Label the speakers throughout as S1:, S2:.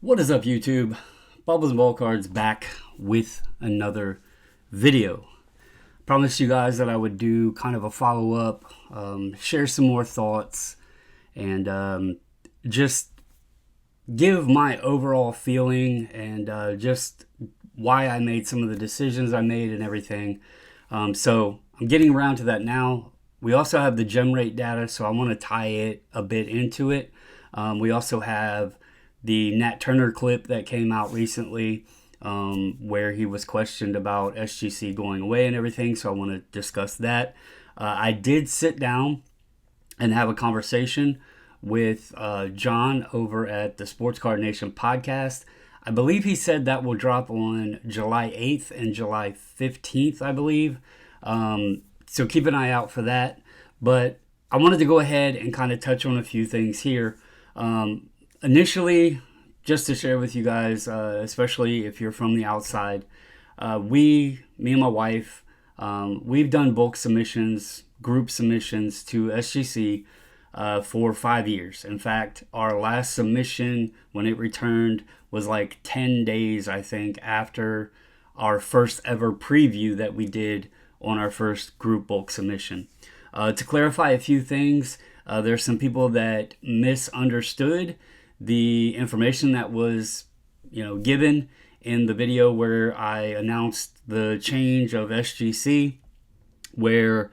S1: What is up, YouTube? Bubbles and Ball Cards back with another video. Promised you guys that I would do kind of a follow-up, share some more thoughts, and just give my overall feeling and just why I made some of the decisions I made and everything. So I'm getting around to that now. We also have the gem rate data, so I want to tie it a bit into it. We also have the Nat Turner clip that came out recently, where he was questioned about SGC going away and everything, so I want to discuss that. I did sit down and have a conversation with John over at the Sports Card Nation podcast. I believe he said that will drop on July 8th and July 15th, I believe. So keep an eye out for that. But I wanted to go ahead and kind of touch on a few things here. Initially, just to share with you guys, especially if you're from the outside, me and my wife, we've done bulk submissions, group submissions to SGC for 5 years. In fact, our last submission, when it returned, was like 10 days, I think, after our first ever preview that we did on our first group bulk submission. To clarify a few things, there's some people that misunderstood the information that was, given in the video where I announced the change of SGC, where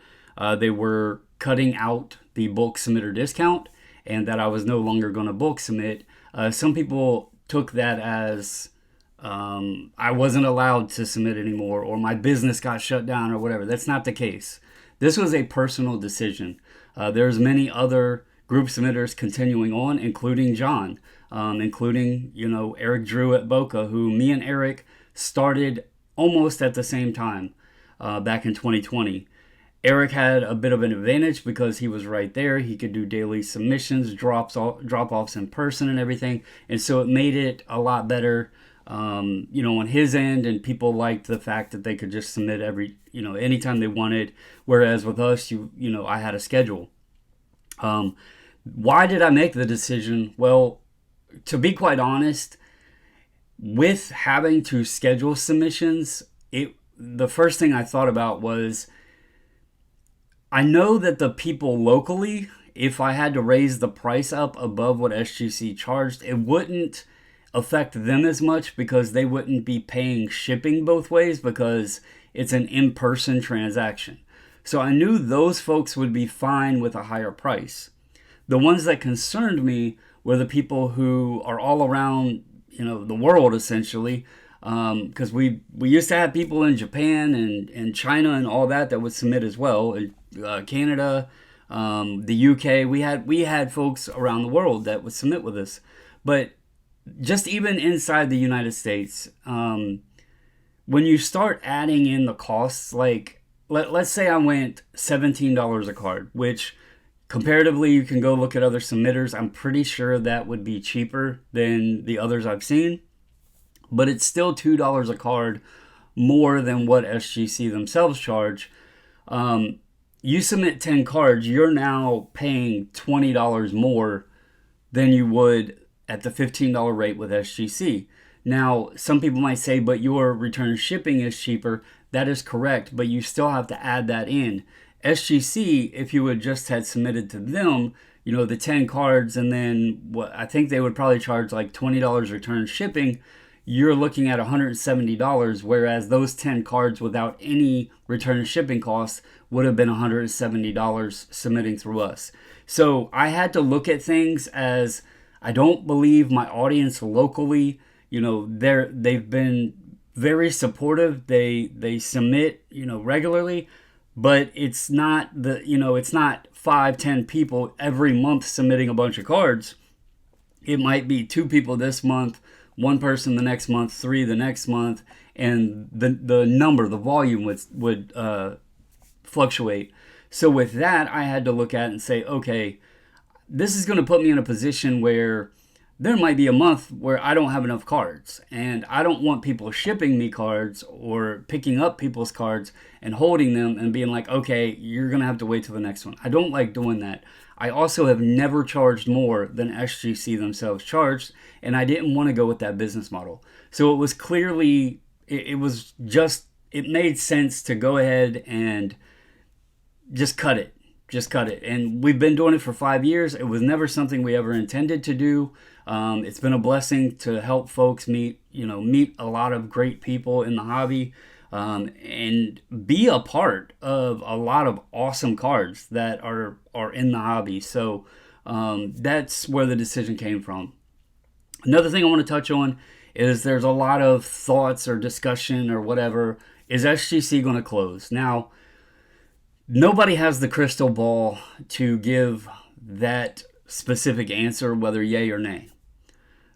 S1: they were cutting out the bulk submitter discount and that I was no longer going to bulk submit. Some people took that as I wasn't allowed to submit anymore, or my business got shut down, or whatever. That's not the case. This was a personal decision. There's many other group submitters continuing on, including John, including, Eric Drew at Boca, who me and Eric started almost at the same time back in 2020. Eric had a bit of an advantage because he was right there. He could do daily submissions, drop-offs in person and everything. And so it made it a lot better, on his end. And people liked the fact that they could just submit anytime they wanted. Whereas with us, I had a schedule. Why did I make the decision? Well, to be quite honest, with having to schedule submissions, the first thing I thought about was, I know that the people locally, if I had to raise the price up above what SGC charged, it wouldn't affect them as much because they wouldn't be paying shipping both ways because it's an in-person transaction. So I knew those folks would be fine with a higher price. The ones that concerned me were the people who are all around, the world essentially, because we used to have people in Japan and China and all that would submit as well. Canada, the UK, we had folks around the world that would submit with us. But just even inside the United States, when you start adding in the costs, like let's say I went $17 a card, which comparatively you can go look at other submitters. I'm pretty sure that would be cheaper than the others I've seen, but it's still $2 a card more than what SGC themselves charge. You submit 10 cards, you're now paying $20 more than you would at the $15 rate with SGC. Now, some people might say, but your return shipping is cheaper. That is correct, but you still have to add that in. SGC, if you would just had submitted to them, the 10 cards, and then what I think they would probably charge like $20 return shipping, you're looking at $170, whereas those 10 cards without any return shipping costs would have been $170 submitting through us. So I had to look at things as, I don't believe my audience locally, they've been very supportive. They submit, regularly, but it's not it's not 5-10 people every month submitting a bunch of cards. It might be 2 people this month, 1 person the next month, 3 the next month, and the volume would fluctuate. So with that, I had to look at it and say, okay, this is going to put me in a position where there might be a month where I don't have enough cards, and I don't want people shipping me cards or picking up people's cards and holding them and being like, okay, you're going to have to wait till the next one. I don't like doing that. I also have never charged more than SGC themselves charged, and I didn't want to go with that business model. So it was clearly, it made sense to go ahead and just cut it. Just cut it. And we've been doing it for 5 years. It was never something we ever intended to do. It's been a blessing to help folks meet a lot of great people in the hobby, and be a part of a lot of awesome cards that are in the hobby. So that's where the decision came from. Another thing I want to touch on is there's a lot of thoughts or discussion or whatever. Is SGC going to close? Now, nobody has the crystal ball to give that specific answer, whether yay or nay.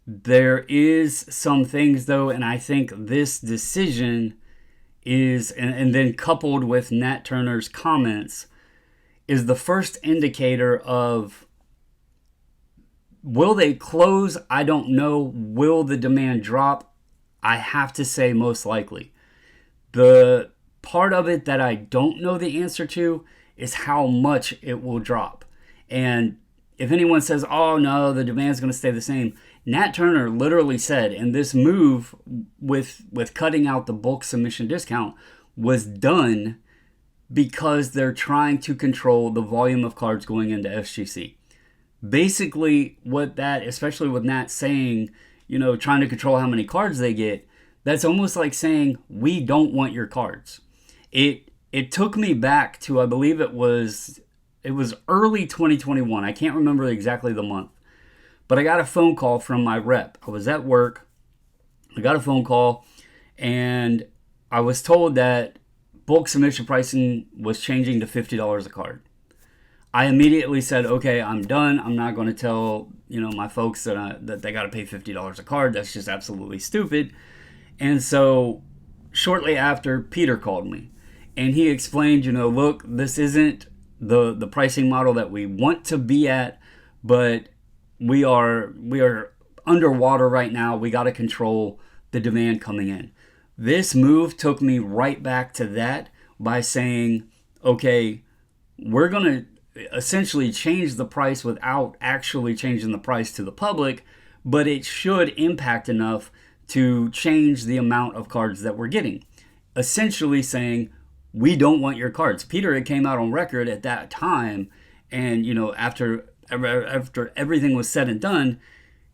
S1: There is some things, though, and I think this decision is, and then coupled with Nat Turner's comments, is the first indicator of, will they close? I don't know. Will the demand drop? I have to say most likely. The part of it that I don't know the answer to is how much it will drop. And if anyone says, oh no, the demand's going to stay the same, Nat Turner literally said, and this move with cutting out the bulk submission discount was done because they're trying to control the volume of cards going into SGC. Basically, what that, especially with Nat saying, trying to control how many cards they get, that's almost like saying, we don't want your cards. It took me back to, I believe it was early 2021. I can't remember exactly the month. But I got a phone call from my rep. I was at work. I got a phone call, and I was told that bulk submission pricing was changing to $50 a card. I immediately said, okay, I'm done. I'm not going to tell my folks that they got to pay $50 a card. That's just absolutely stupid. And so shortly after, Peter called me, and he explained, look, this isn't the pricing model that we want to be at, but we are underwater right now. We got to control the demand coming in. This move took me right back to that by saying, okay, we're going to essentially change the price without actually changing the price to the public, but it should impact enough to change the amount of cards that we're getting. Essentially saying, we don't want your cards. Peter had came out on record at that time, and after everything was said and done,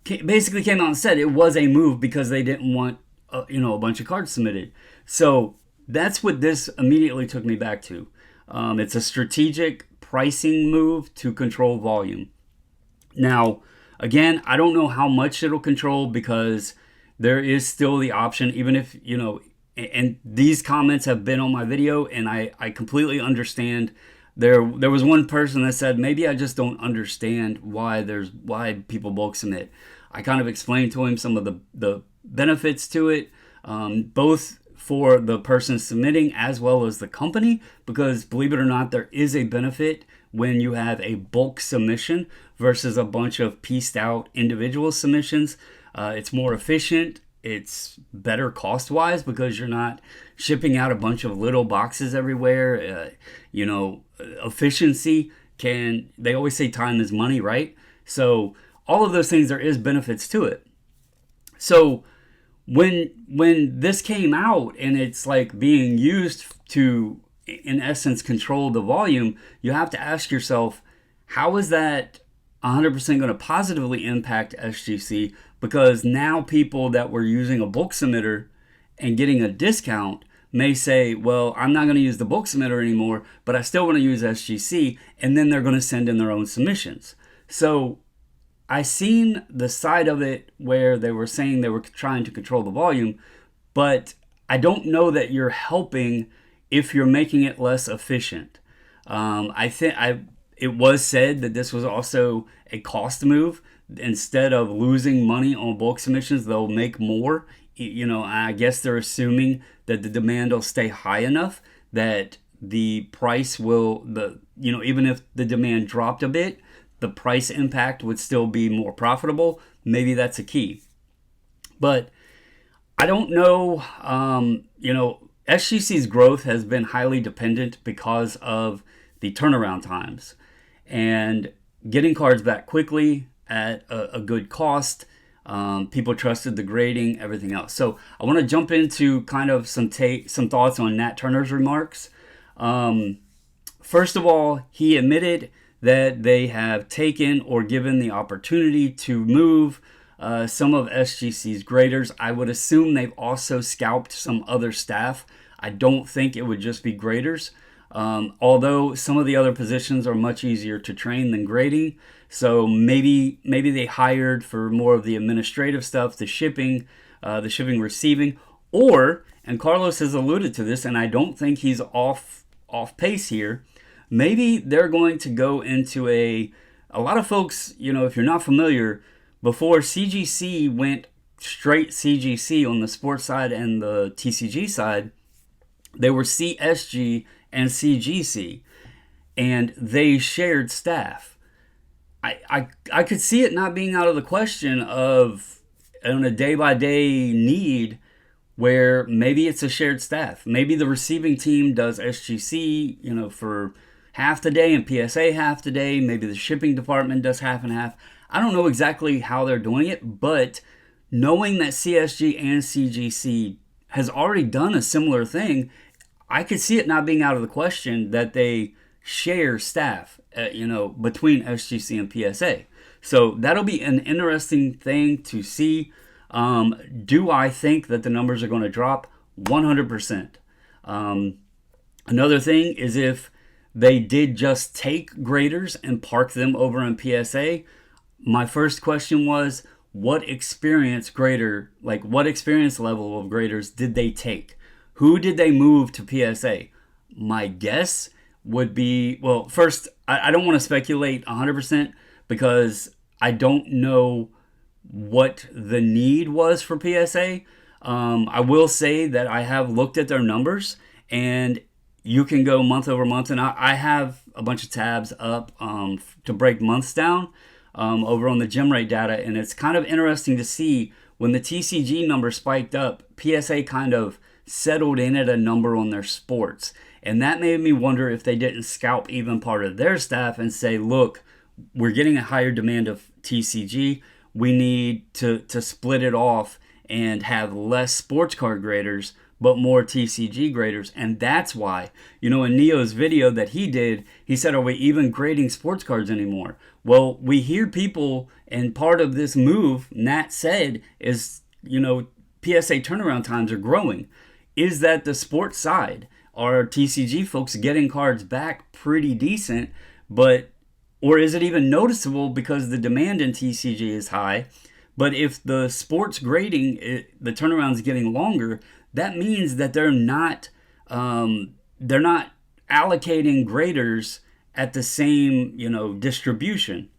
S1: basically came out and said it was a move because they didn't want a bunch of cards submitted. So that's what this immediately took me back to. It's a strategic pricing move to control volume. Now, again, I don't know how much it'll control because there is still the option, even if, and these comments have been on my video, and I completely understand. There was one person that said, maybe I just don't understand why people bulk submit. I kind of explained to him some of the benefits to it, both for the person submitting as well as the company, because believe it or not, there is a benefit when you have a bulk submission versus a bunch of pieced out individual submissions. It's more efficient. It's better cost-wise because you're not shipping out a bunch of little boxes everywhere. Efficiency they always say time is money, right? So all of those things, there is benefits to it. So when this came out and it's like being used to, in essence, control the volume, you have to ask yourself, how is that 100% going to positively impact SGC? Because now people that were using a bulk submitter and getting a discount may say, well, I'm not going to use the bulk submitter anymore, but I still want to use SGC, and then they're going to send in their own submissions. So I seen the side of it where they were saying they were trying to control the volume, but I don't know that you're helping if you're making it less efficient. It was said that this was also a cost move. Instead of losing money on bulk submissions, they'll make more. I guess they're assuming that the demand will stay high enough that the price will, even if the demand dropped a bit, the price impact would still be more profitable. Maybe that's a key. But I don't know. SGC's growth has been highly dependent because of the turnaround times. And getting cards back quickly at a good cost. People trusted the grading, everything else. So I want to jump into kind of some thoughts on Nat Turner's remarks. First of all, he admitted that they have taken or given the opportunity to move some of SGC's graders. I would assume they've also scalped some other staff. I don't think it would just be graders. Although some of the other positions are much easier to train than grading. So maybe they hired for more of the administrative stuff, the shipping, receiving, or, and Carlos has alluded to this, and I don't think he's off pace here, maybe they're going to go into a lot of folks, if you're not familiar, before CGC went straight CGC on the sports side and the TCG side, they were CSG and CGC, and they shared staff. I could see it not being out of the question of on a day-by-day need where maybe it's a shared staff. Maybe the receiving team does SGC, for half the day and PSA half the day. Maybe the shipping department does half and half. I don't know exactly how they're doing it, but knowing that CSG and CGC has already done a similar thing, I could see it not being out of the question that they share staff, between SGC and PSA. So that'll be an interesting thing to see. Do I think that the numbers are going to drop? 100%. Another thing is if they did just take graders and park them over in PSA, my first question was, what experience level of graders did they take? Who did they move to PSA? My guess would be, well, first, I don't want to speculate 100% because I don't know what the need was for PSA. I will say that I have looked at their numbers, and you can go month over month, and I have a bunch of tabs up to break months down over on the gem rate data, and it's kind of interesting to see when the TCG number spiked up, PSA kind of settled in at a number on their sports. And that made me wonder if they didn't scalp even part of their staff and say, look, we're getting a higher demand of TCG. We need to split it off and have less sports card graders, but more TCG graders. And that's why, in Neo's video that he did, he said, are we even grading sports cards anymore? Well, we hear people, and part of this move, Nat said, is, PSA turnaround times are growing. Is that the sports side? Are TCG folks getting cards back pretty decent, or is it even noticeable because the demand in TCG is high? But if the sports grading, the turnaround's getting longer, that means that they're not allocating graders at the same, distribution.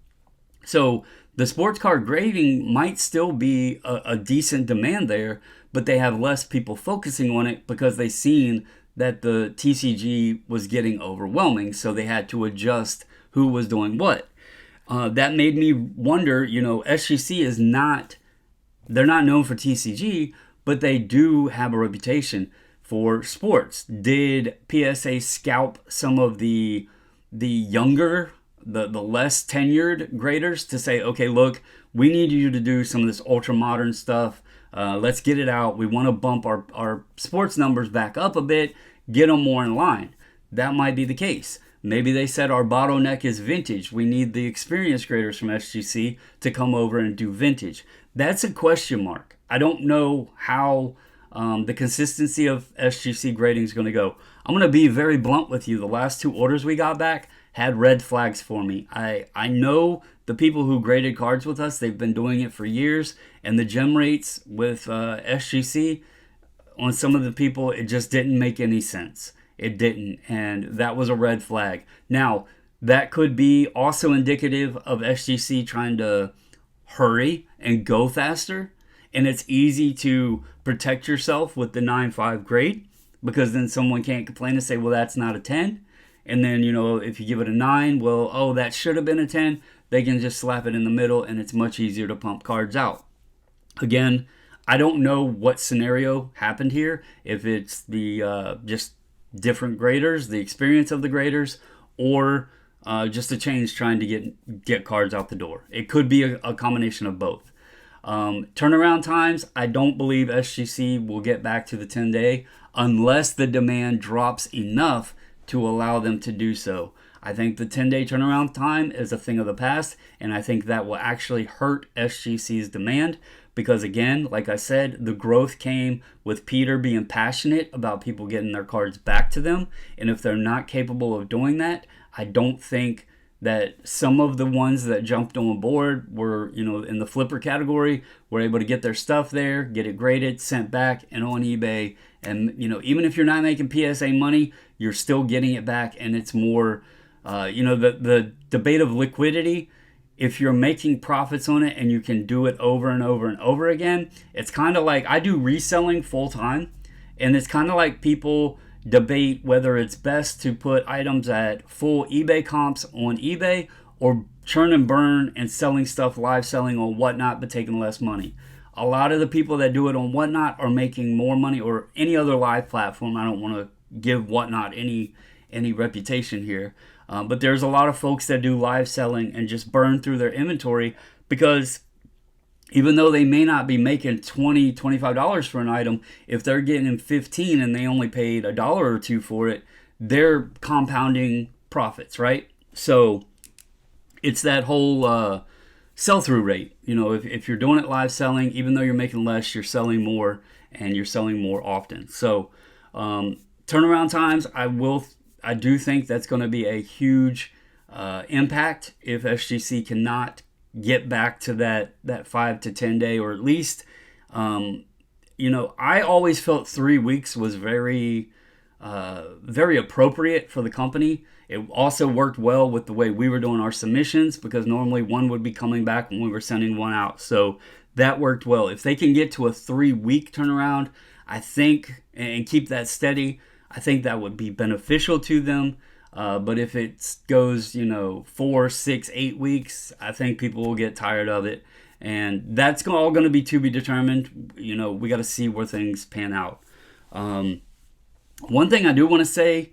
S1: So the sports card grading might still be a decent demand there, but they have less people focusing on it because they've seen that the TCG was getting overwhelming, so they had to adjust who was doing what. That made me wonder, SGC is they're not known for TCG, but they do have a reputation for sports. Did PSA scalp some of the younger, the less tenured graders to say, okay, look, we need you to do some of this ultra modern stuff. Let's get it out. We want to bump our sports numbers back up a bit, get them more in line. That might be the case. Maybe they said our bottleneck is vintage. We need the experienced graders from SGC to come over and do vintage. That's a question mark. I don't know how the consistency of SGC grading is going to go. I'm going to be very blunt with you. The last two orders we got back had red flags for me. I know the people who graded cards with us, they've been doing it for years, and the gem rates with SGC on some of the people, it just didn't make any sense. It didn't, and that was a red flag. Now, that could be also indicative of SGC trying to hurry and go faster, and it's easy to protect yourself with the 9.5 grade because then someone can't complain and say, well, that's not a 10. And then, if you give it a 9, well, oh, that should have been a 10. They can just slap it in the middle, and it's much easier to pump cards out. Again, I don't know what scenario happened here. If it's the just different graders, the experience of the graders, or just a change trying to get cards out the door. It could be a combination of both. Turnaround times, I don't believe SGC will get back to the 10-day unless the demand drops enough to allow them to do so. I think the 10-day turnaround time is a thing of the past, and I think that will actually hurt SGC's demand because, again, like I said, the growth came with Peter being passionate about people getting their cards back to them, and if they're not capable of doing that, I don't think that some of the ones that jumped on board were, in the flipper category, were able to get their stuff there, get it graded, sent back, and on eBay. And, even if you're not making PSA money, you're still getting it back, and it's more, the debate of liquidity. If you're making profits on it and you can do it over and over and over again, it's kind of like I do reselling full time, and it's kind of like people debate whether it's best to put items at full eBay comps on eBay or churn and burn and selling stuff live selling on Whatnot but taking less money. A lot of the people that do it on Whatnot are making more money, or any other live platform. I don't want to give Whatnot any reputation here, but there's a lot of folks that do live selling and just burn through their inventory because even though they may not be making $20, $25 for an item, if they're getting 15 and they only paid $1 or $2 for it, they're compounding profits, right? So it's that whole sell-through rate. If you're doing it live selling, even though you're making less, you're selling more, and you're selling more often. So turnaround times, I do think that's going to be a huge impact if SGC cannot get back to that 5 to 10 day, or at least, I always felt 3 weeks was very appropriate for the company. It also worked well with the way we were doing our submissions because normally one would be coming back when we were sending one out. So that worked well. If they can get to a 3-week turnaround, I think, and keep that steady, I think that would be beneficial to them. But if it goes, 4, 6, 8 weeks, I think people will get tired of it. And that's all going to be to be determined. We got to see where things pan out. One thing I do want to say,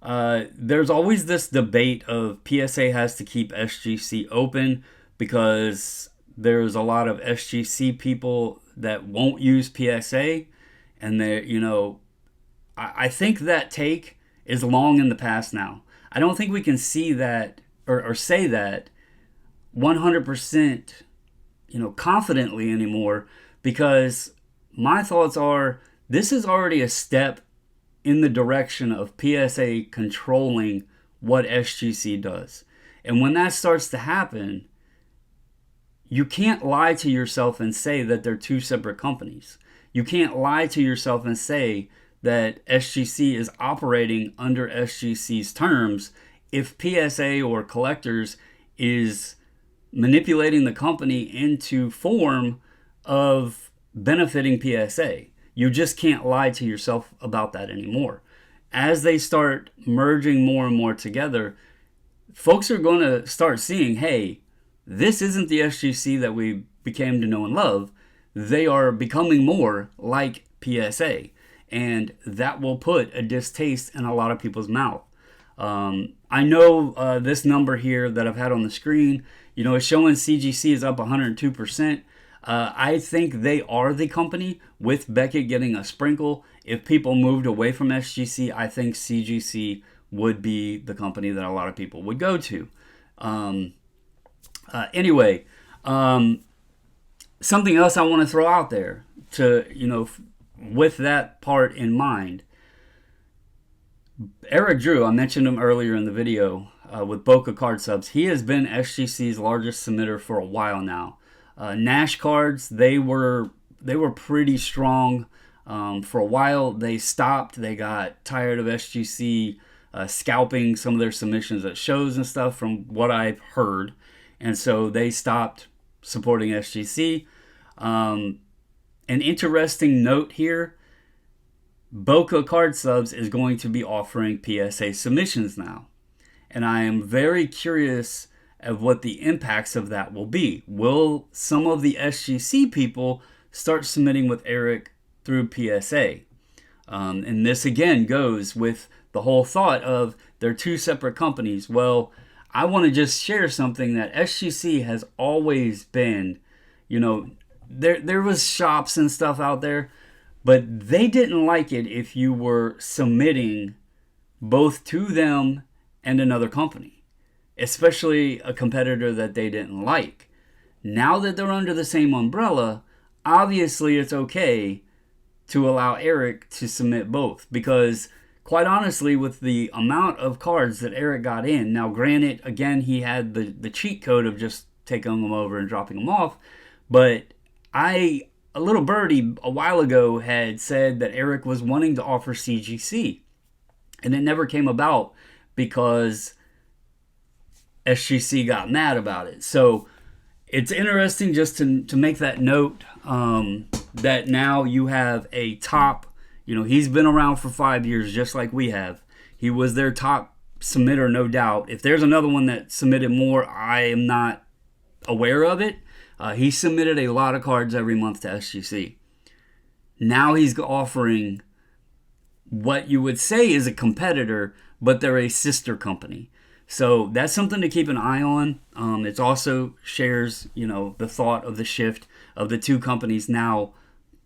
S1: there's always this debate of PSA has to keep SGC open because there's a lot of SGC people that won't use PSA. And I think that take is long in the past now. I don't think we can see that or say that 100%, confidently anymore, because my thoughts are this is already a step in the direction of PSA controlling what SGC does. And when that starts to happen, you can't lie to yourself and say that they're two separate companies. You can't lie to yourself and say that SGC is operating under SGC's terms if PSA or collectors is manipulating the company into form of benefiting PSA. You just can't lie to yourself about that anymore. As they start merging more and more together, folks are going to start seeing, hey, this isn't the SGC that we became to know and love. They are becoming more like PSA. And that will put a distaste in a lot of people's mouth. I know this number here that I've had on the screen, it's showing CGC is up 102%. I think they are the company with Beckett getting a sprinkle. If people moved away from SGC, I think CGC would be the company that a lot of people would go to. Anyway, something else I want to throw out there to, with that part in mind, Eric Drew, I mentioned him earlier in the video with Boca Card Subs. He has been SGC's largest submitter for a while now. Nash cards, they were pretty strong for a while. They stopped. They got tired of SGC scalping some of their submissions at shows and stuff from what I've heard. And so they stopped supporting SGC. An interesting note here, Boca Card Subs is going to be offering PSA submissions now. And I am very curious of what the impacts of that will be. Will some of the SGC people start submitting with Eric through PSA? And this again goes with the whole thought of they're two separate companies. Well, I want to just share something that SGC has always been, you know, there was shops and stuff out there, but they didn't like it if you were submitting both to them and another company, especially a competitor that they didn't like. Now that they're under the same umbrella, obviously it's okay to allow Eric to submit both, because quite honestly, with the amount of cards that Eric got in, now granted, again, he had the cheat code of just taking them over and dropping them off, but a little birdie a while ago had said that Eric was wanting to offer CGC, and it never came about because SGC got mad about it. So it's interesting just to make that note, that now you have a top, he's been around for 5 years just like we have. He was their top submitter, no doubt. If there's another one that submitted more, I am not aware of it. He submitted a lot of cards every month to SGC. Now he's offering what you would say is a competitor, but they're a sister company. So that's something to keep an eye on. It also shares, the thought of the shift of the two companies now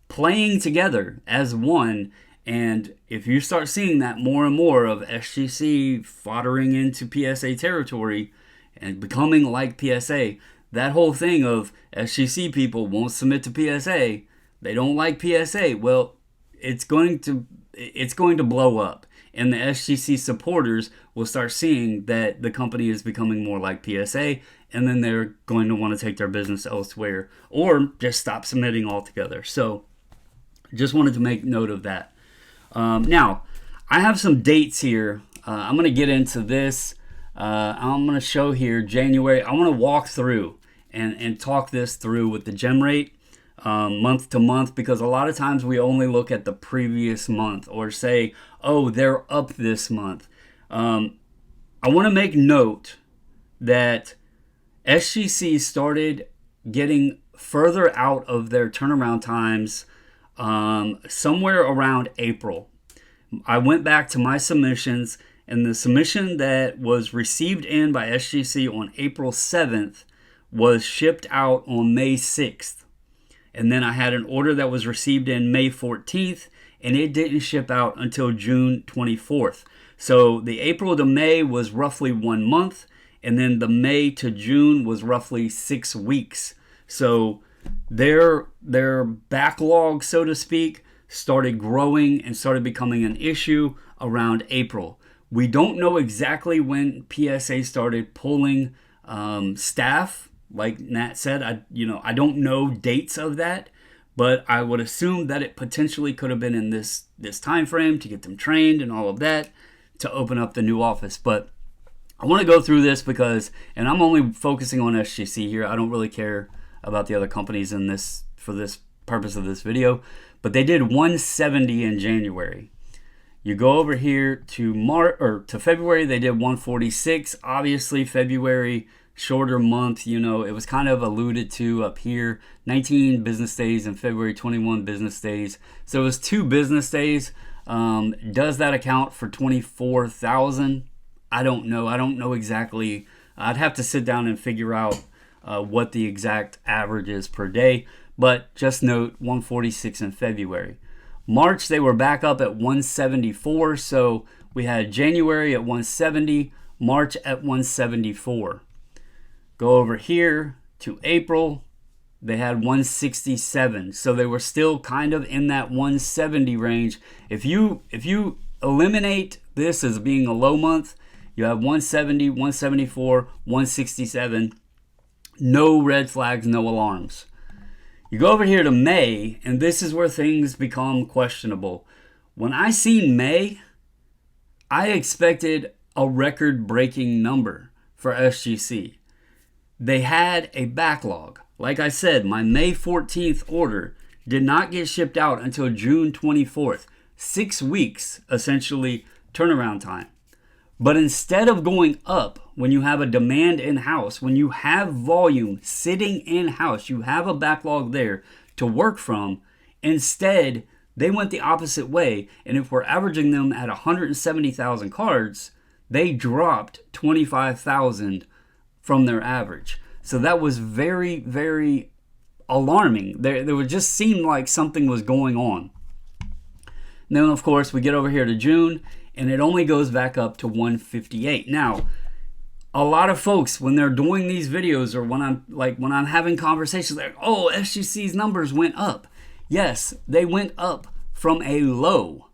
S1: playing together as one. And if you start seeing that more and more of SGC foddering into PSA territory and becoming like PSA, that whole thing of SGC people won't submit to PSA, they don't like PSA, well, it's going to blow up. And the SGC supporters will start seeing that the company is becoming more like PSA, and then they're going to want to take their business elsewhere or just stop submitting altogether. So just wanted to make note of that. Now, I have some dates here. I'm going to get into this. I'm going to show here January. I want to walk through and talk this through with the gem rate month to month, because a lot of times we only look at the previous month or say, oh, they're up this month. I want to make note that SGC started getting further out of their turnaround times somewhere around April. I went back to my submissions, and the submission that was received in by SGC on April 7th was shipped out on May 6th. And then I had an order that was received in May 14th, and it didn't ship out until June 24th. So the April to May was roughly 1 month, and then the May to June was roughly 6 weeks. So their backlog, so to speak, started growing and started becoming an issue around April. We don't know exactly when PSA started pulling staff. Like Nat said, I don't know dates of that, but I would assume that it potentially could have been in this time frame to get them trained and all of that to open up the new office. But I want to go through this because, and I'm only focusing on SGC here. I don't really care about the other companies in this for this purpose of this video, but they did 170 in January. You go over here to to February, they did 146. Obviously, February, shorter month, it was kind of alluded to up here. 19 business days in February, 21 business days. So it was 2 business days. Does that account for 24,000? I don't know. I don't know exactly. I'd have to sit down and figure out what the exact average is per day. But just note 146 in February. March, they were back up at 174. So we had January at 170, March at 174. Go over here to April, they had 167. So they were still kind of in that 170 range. If you eliminate this as being a low month, you have 170, 174, 167. No red flags, no alarms. You go over here to May, and this is where things become questionable. When I seen May, I expected a record-breaking number for SGC. They had a backlog. Like I said, my May 14th order did not get shipped out until June 24th. 6 weeks, essentially, turnaround time. But instead of going up when you have a demand in-house, when you have volume sitting in-house, you have a backlog there to work from, instead, they went the opposite way. And if we're averaging them at 170,000 cards, they dropped 25,000 from their average. So that was very, very alarming. There would just seem like something was going on. And then, of course, we get over here to June, and it only goes back up to 158. Now, a lot of folks, when they're doing these videos, or when I'm having conversations, like, oh, SGC's numbers went up. Yes, they went up from a low,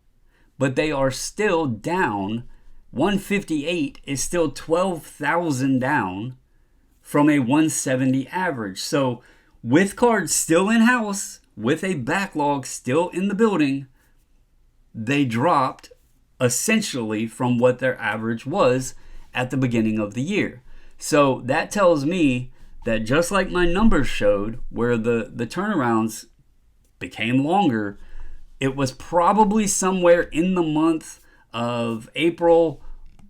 S1: but they are still down. 158 is still 12,000 down from a 170 average. So with cards still in-house, with a backlog still in the building, they dropped essentially from what their average was at the beginning of the year. So that tells me that just like my numbers showed, where the turnarounds became longer, it was probably somewhere in the month of April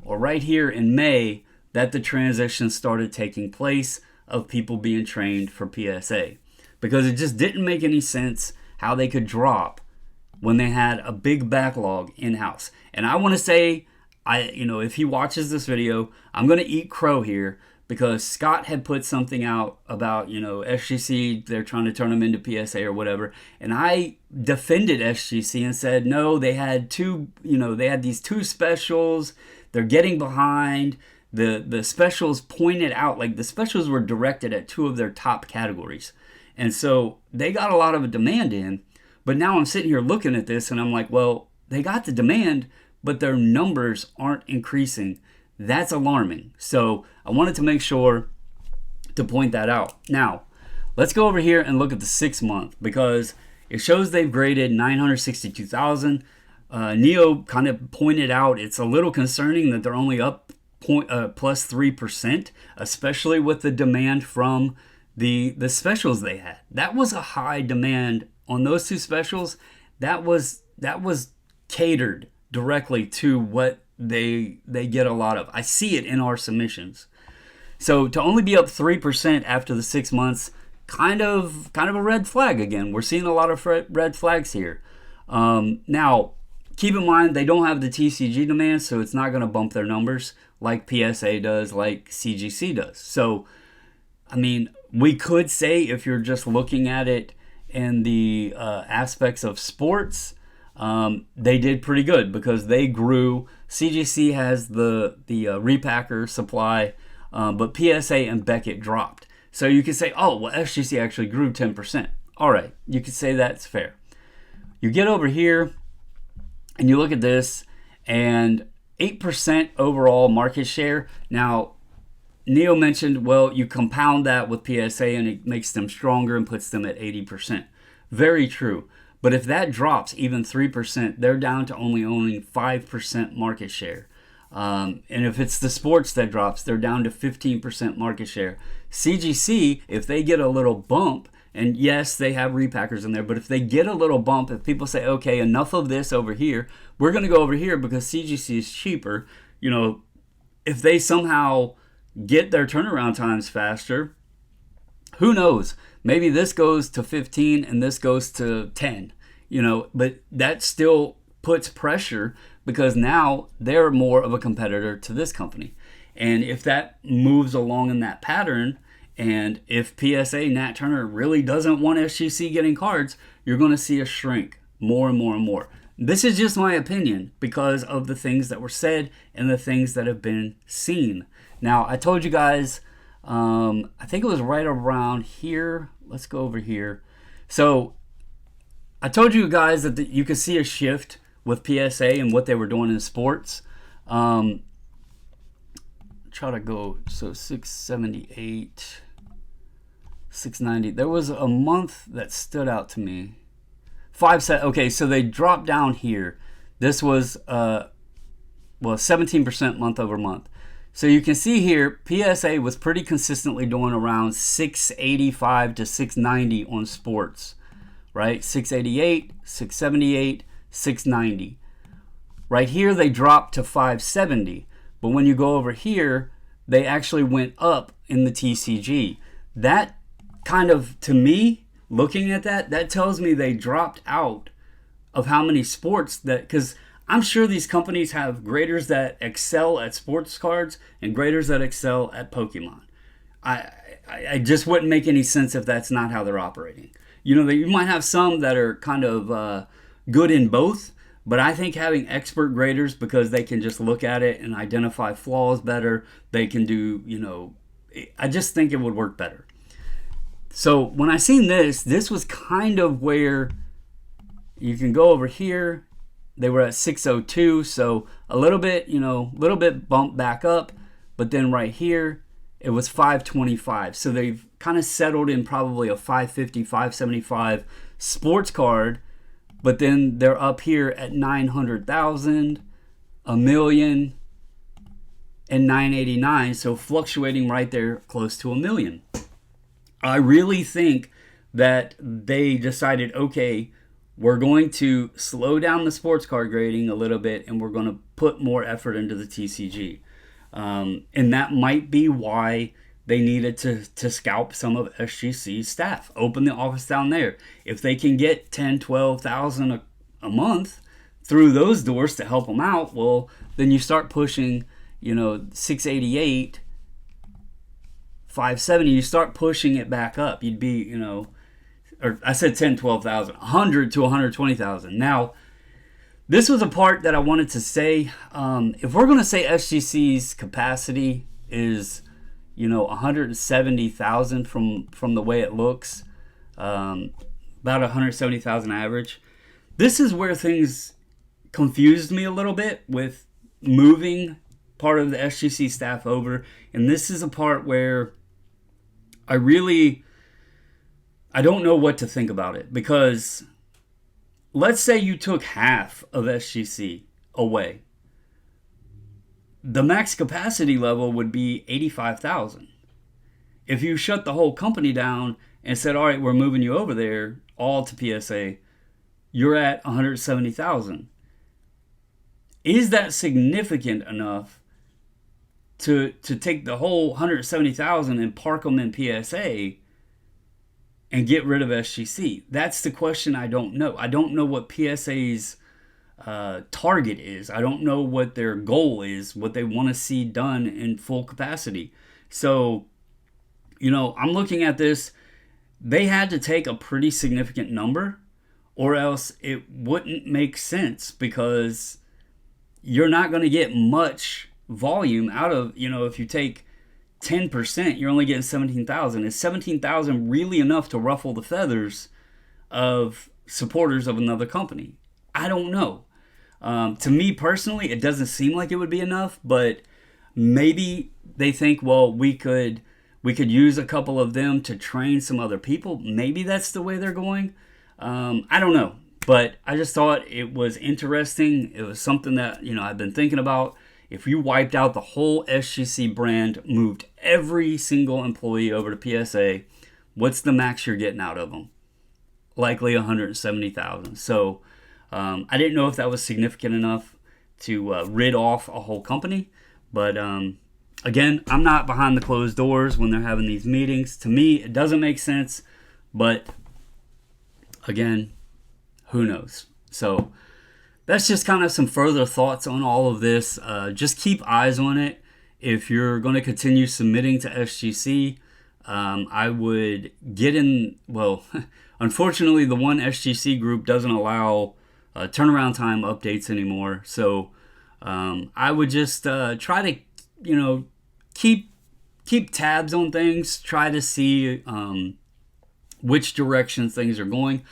S1: or right here in May that the transition started taking place of people being trained for PSA. Because it just didn't make any sense how they could drop when they had a big backlog in-house. And I want to say, if he watches this video, I'm going to eat crow here, because Scott had put something out about, SGC, they're trying to turn them into PSA or whatever. And I defended SGC and said, no, they had these two specials. They're getting behind. The specials pointed out, like the specials were directed at two of their top categories. And so they got a lot of a demand in. But now I'm sitting here looking at this and I'm like, well, they got the demand, but their numbers aren't increasing. That's alarming. So I wanted to make sure to point that out. Now, let's go over here and look at the 6 month, because it shows they've graded 962,000. Neo kind of pointed out it's a little concerning that they're only up plus 3%, especially with the demand from the specials they had. That was a high demand on those two specials. That was catered directly to what they get a lot of. I see it in our submissions. So to only be up 3% after the 6 months, kind of a red flag again. We're seeing a lot of red flags here. Now, keep in mind they don't have the TCG demand, so it's not going to bump their numbers like PSA does, like CGC does. So, I mean, we could say if you're just looking at it in the aspects of sports, they did pretty good because they grew. CGC has the repacker supply, but PSA and Beckett dropped. So you could say, oh, well, SGC actually grew 10%. All right, you could say that's fair. You get over here and you look at this, and 8% overall market share. Now, Neo mentioned, well, you compound that with PSA and it makes them stronger and puts them at 80%. Very true. But if that drops even 3%, they're down to only owning 5% market share. And if it's the sports that drops, they're down to 15% market share. CGC, if they get a little bump, and yes, they have repackers in there, but if they get a little bump, if people say, okay, enough of this over here, we're going to go over here because CGC is cheaper, if they somehow get their turnaround times faster, who knows? Maybe this goes to 15 and this goes to 10, but that still puts pressure because now they're more of a competitor to this company. And if that moves along in that pattern, and if PSA, Nat Turner, really doesn't want SGC getting cards, you're going to see a shrink more and more and more. This is just my opinion because of the things that were said and the things that have been seen. Now, I told you guys, I think it was right around here. Let's go over here. So I told you guys that you could see a shift with PSA and what they were doing in sports. Try to go, so 678, 690. There was a month that stood out to me. Okay, so they dropped down here. This was 17% month over month. So you can see here, PSA was pretty consistently doing around 685 to 690 on sports, right? 688, 678, 690. Right here, they dropped to 570. But when you go over here, they actually went up in the TCG. That kind of, to me, looking at that tells me they dropped out of how many sports that, because I'm sure these companies have graders that excel at sports cards and graders that excel at Pokemon. I just wouldn't make any sense if that's not how they're operating. You might have some that are kind of good in both, but I think having expert graders, because they can just look at it and identify flaws better, they can do, I just think it would work better. So when I seen this was kind of where you can go over here. They were at 602, so a little bit bumped back up, but then right here, it was 525. So they've kind of settled in probably a 550, 575 sports card, but then they're up here at 900,000, a million, and 989. So fluctuating right there close to a million. I really think that they decided, okay, we're going to slow down the sports card grading a little bit, and we're going to put more effort into the TCG. And that might be why they needed to scalp some of SGC's staff, open the office down there. If they can get 10, 12,000 a month through those doors to help them out, well, then you start pushing, 688, 570, you start pushing it back up. You'd be, or I said 10, 12,000, 100 to 120,000. Now, this was a part that I wanted to say. If we're going to say SGC's capacity is, 170,000 from the way it looks, about 170,000 average. This is where things confused me a little bit with moving part of the SGC staff over. And this is a part where I don't know what to think about it, because let's say you took half of SGC away. The max capacity level would be 85,000. If you shut the whole company down and said, all right, we're moving you over there, all to PSA, you're at 170,000. Is that significant enough to take the whole 170,000 and park them in PSA and get rid of SGC? That's the question I don't know. I don't know what PSA's target is. I don't know what their goal is, what they want to see done in full capacity. So, I'm looking at this. They had to take a pretty significant number, or else it wouldn't make sense, because you're not going to get much volume out of, if you take 10%, you're only getting 17,000. Is 17,000 really enough to ruffle the feathers of supporters of another company? I don't know. To me personally, it doesn't seem like it would be enough, but maybe they think, well, we could use a couple of them to train some other people. Maybe that's the way they're going. I don't know, but I just thought it was interesting. It was something that, I've been thinking about. If you wiped out the whole SGC brand, moved every single employee over to PSA, what's the max you're getting out of them? Likely 170,000. So I didn't know if that was significant enough to rid off a whole company. But again, I'm not behind the closed doors when they're having these meetings. To me, it doesn't make sense. But again, who knows? So that's just kind of some further thoughts on all of this. Just keep eyes on it. If you're going to continue submitting to SGC, I would get in. Well, unfortunately, the one SGC group doesn't allow turnaround time updates anymore. So I would just try to, keep tabs on things. Try to see which direction things are going.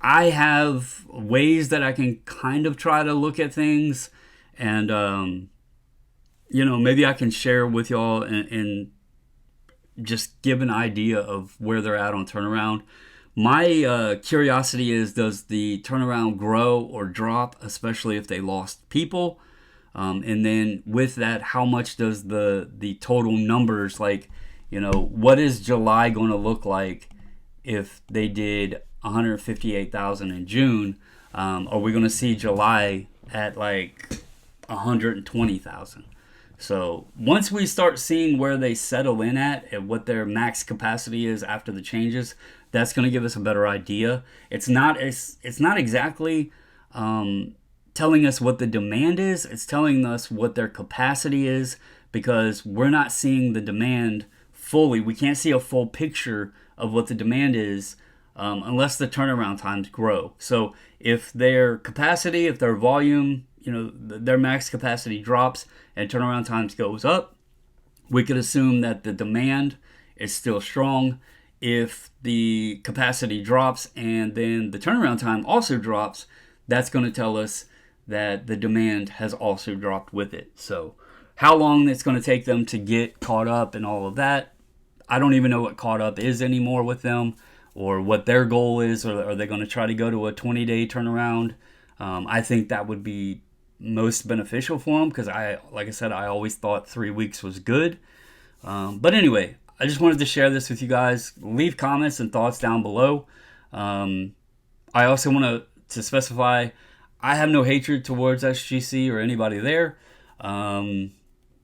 S1: I have ways that I can kind of try to look at things, and maybe I can share with y'all and just give an idea of where they're at on turnaround. My curiosity is, does the turnaround grow or drop, especially if they lost people? And then with that, how much does the total numbers, what is July going to look like if they did 158,000 in June? Are we going to see July at 120,000? So once we start seeing where they settle in at what their max capacity is after the changes, that's going to give us a better idea. It's not exactly telling us what the demand is. It's telling us what their capacity is, because we're not seeing the demand fully. We can't see a full picture of what the demand is unless the turnaround times grow. So if their capacity, if their volume, their max capacity drops and turnaround times goes up, we could assume that the demand is still strong. If the capacity drops and then the turnaround time also drops, that's going to tell us that the demand has also dropped with it. So how long it's going to take them to get caught up and all of that, I don't even know what caught up is anymore with them, or what their goal is. Or are they going to try to go to a 20-day turnaround? I think that would be most beneficial for them, because like I said, I always thought 3 weeks was good. But anyway, I just wanted to share this with you guys. Leave comments and thoughts down below. I also want to specify, I have no hatred towards SGC or anybody there.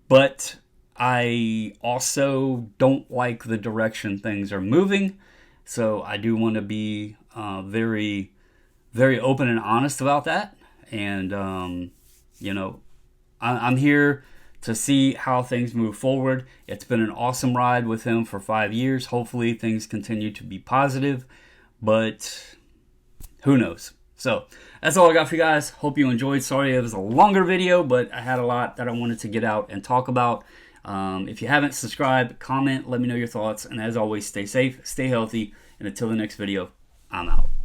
S1: But I also don't like the direction things are moving. So I do want to be very, very open and honest about that. And, I'm here to see how things move forward. It's been an awesome ride with him for 5 years. Hopefully things continue to be positive, but who knows? So that's all I got for you guys. Hope you enjoyed. Sorry it was a longer video, but I had a lot that I wanted to get out and talk about. If you haven't subscribed, comment, let me know your thoughts. And as always, stay safe, stay healthy, and until the next video, I'm out.